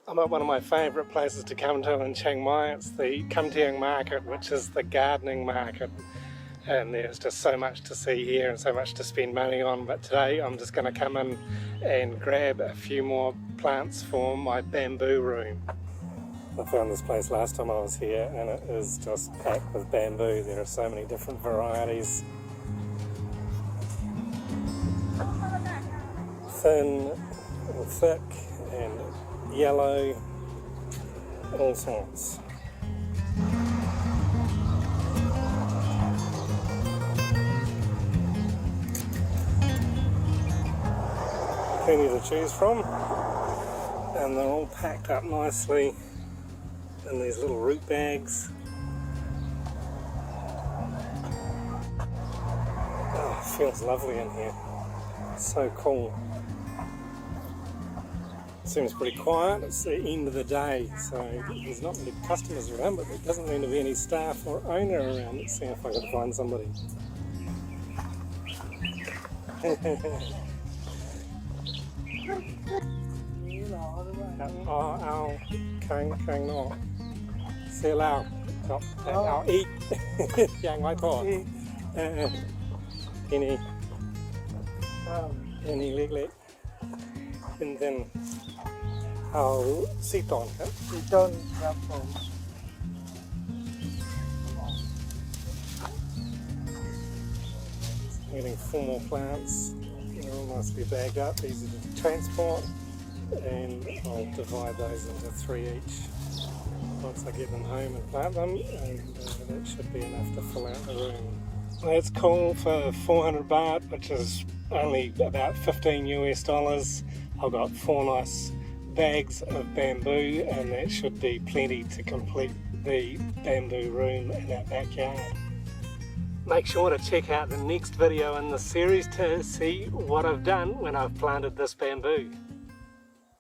I'm at one of my favourite places to come to in Chiang Mai. It's the Kamtiang Market, which is the gardening market. And there's just so much to see here and so much to spend money on. But today I'm just going to come in and grab a few more plants for my bamboo room. I found this place last time I was here and it is just packed with bamboo. There are so many different varieties. Thin and thick and yellow, all sorts. Plenty to choose from, and they're all packed up nicely in these little root bags. Oh, it feels lovely in here. So cool. Seems pretty quiet. It's the end of the day, so there's not many customers around, but there doesn't seem to be any staff or owner around. Let's see if I can find somebody. Ao khang no xe lao chọc ao ít giang ngoại thọ any leg and then ao siton getting 4 more plants. They're all nicely bagged up, easy to transport. And I'll divide those into 3 each once I get them home and plant them, and that should be enough to fill out the room. That's cool for 400 baht, which is only about $15 US. I've got 4 nice bags of bamboo, and that should be plenty to complete the bamboo room in our backyard. Make sure to check out the next video in the series to see what I've done when I've planted this bamboo.